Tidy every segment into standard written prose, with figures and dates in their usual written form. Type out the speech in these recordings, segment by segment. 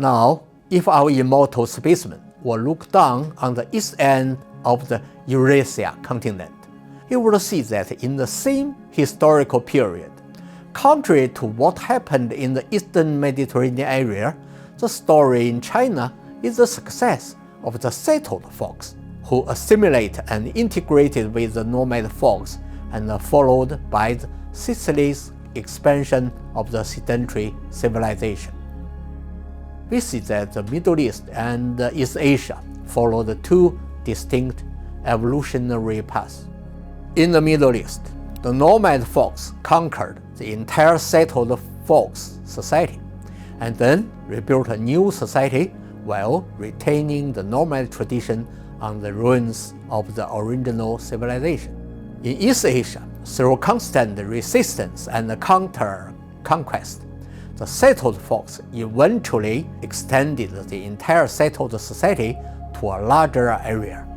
Now, if our immortal spaceman were look down on the east end of the Eurasia continent, he would see that in the same historical period, contrary to what happened in the eastern Mediterranean area, the story in China is the success of the settled folks, who assimilated and integrated with the nomad folks and followed by Sicily's expansion of the sedentary civilization. We see that the Middle East and East Asia followed two distinct evolutionary paths. In the Middle East, the nomad folks conquered the entire settled folks society and then rebuilt a new society while retaining the nomad tradition on the ruins of the original civilization. In East Asia, through constant resistance and counter-conquest, the settled folks eventually extended the entire settled society to a larger area.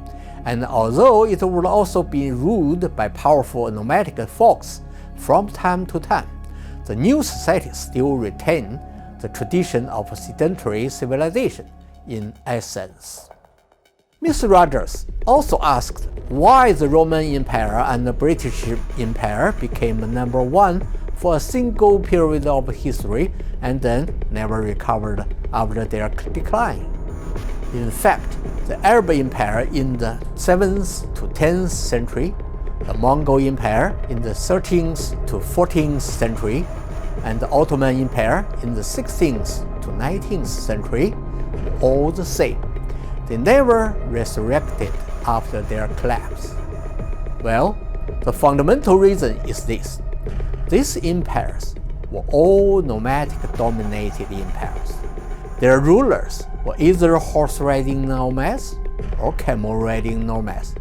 And although it would also be ruled by powerful nomadic folks from time to time, the new society still retained the tradition of sedentary civilization in essence. Ms. Rogers also asked why the Roman Empire and the British Empire became number one for a single period of history and then never recovered after their decline. In fact, the Arab Empire in the 7th to 10th century, the Mongol Empire in the 13th to 14th century, and the Ottoman Empire in the 16th to 19th century were all the same. They never resurrected after their collapse. Well, the fundamental reason is this. These empires were all nomadic-dominated empires. Their rulers were either horse-riding nomads, or camel-riding nomads,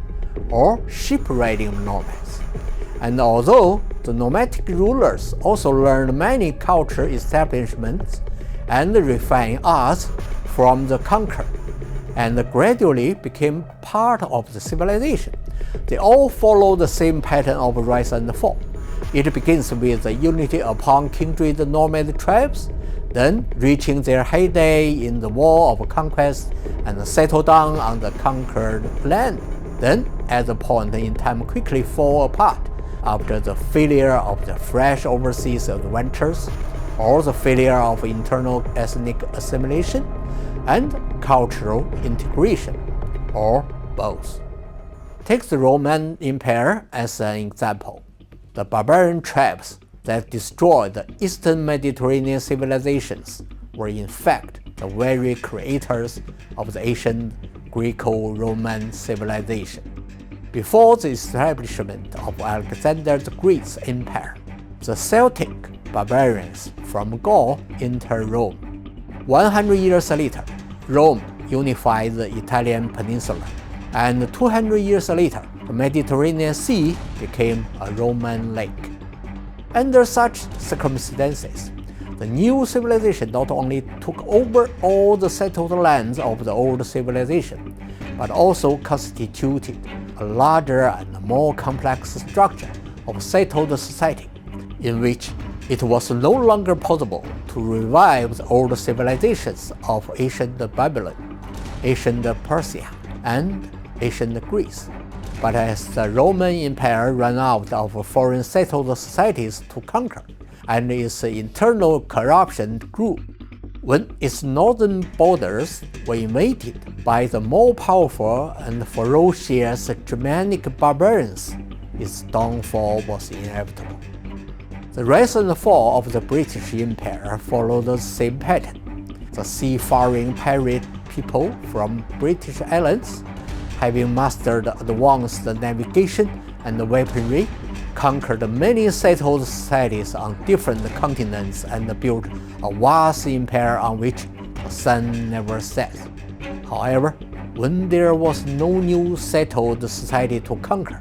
or sheep-riding nomads. And although the nomadic rulers also learned many culture establishments and refined arts from the conquered, and gradually became part of the civilization, they all follow the same pattern of rise and fall. It begins with the unity upon kindred nomad tribes, then reaching their heyday in the war of conquest and settle down on the conquered land, then at the point in time quickly fall apart after the failure of the fresh overseas adventures or the failure of internal ethnic assimilation and cultural integration, or both. Take the Roman Empire as an example. The barbarian tribes that destroyed the Eastern Mediterranean civilizations were in fact the very creators of the ancient Greco-Roman civilization. Before the establishment of Alexander the Great's empire, the Celtic barbarians from Gaul entered Rome. 100 years later, Rome unified the Italian peninsula, and 200 years later, the Mediterranean Sea became a Roman lake. Under such circumstances, the new civilization not only took over all the settled lands of the old civilization, but also constituted a larger and more complex structure of settled society, in which it was no longer possible to revive the old civilizations of ancient Babylon, ancient Persia, and ancient Greece. But as the Roman Empire ran out of foreign settled societies to conquer, and its internal corruption grew, when its northern borders were invaded by the more powerful and ferocious Germanic barbarians, its downfall was inevitable. The rise and fall of the British Empire followed the same pattern. The seafaring pirate people from British islands, having mastered advanced navigation and weaponry, conquered many settled societies on different continents and built a vast empire on which the sun never sets. However, when there was no new settled society to conquer,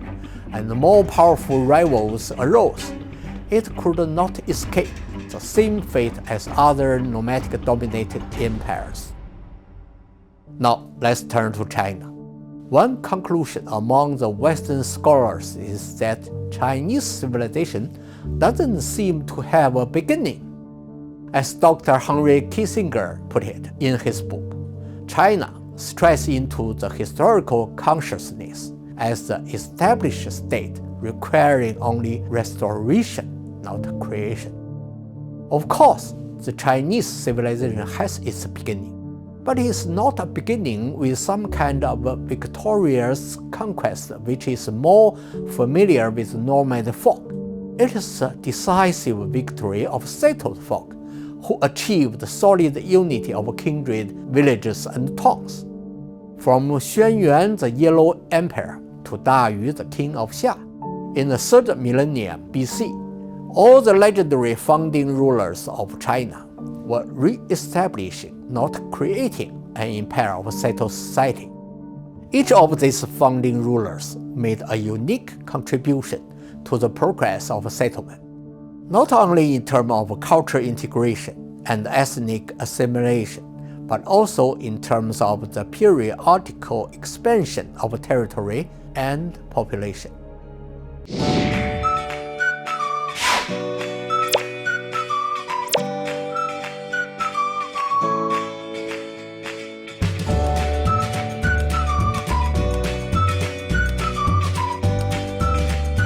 and more powerful rivals arose, it could not escape the same fate as other nomadic-dominated empires. Now, let's turn to China. One conclusion among the Western scholars is that Chinese civilization doesn't seem to have a beginning. As Dr. Henry Kissinger put it in his book, China strayed into the historical consciousness as the established state requiring only restoration, not creation. Of course, the Chinese civilization has its beginning, but it is not a beginning with some kind of victorious conquest which is more familiar with nomad folk. It is a decisive victory of settled folk who achieved solid unity of kindred villages and towns. From Xuanyuan, the Yellow Emperor, to Da Yu, the king of Xia, in the 3rd millennium BC, all the legendary founding rulers of China were re-establishing, not creating, an empire of settled society. Each of these founding rulers made a unique contribution to the progress of settlement, not only in terms of cultural integration and ethnic assimilation, but also in terms of the periodical expansion of territory and population.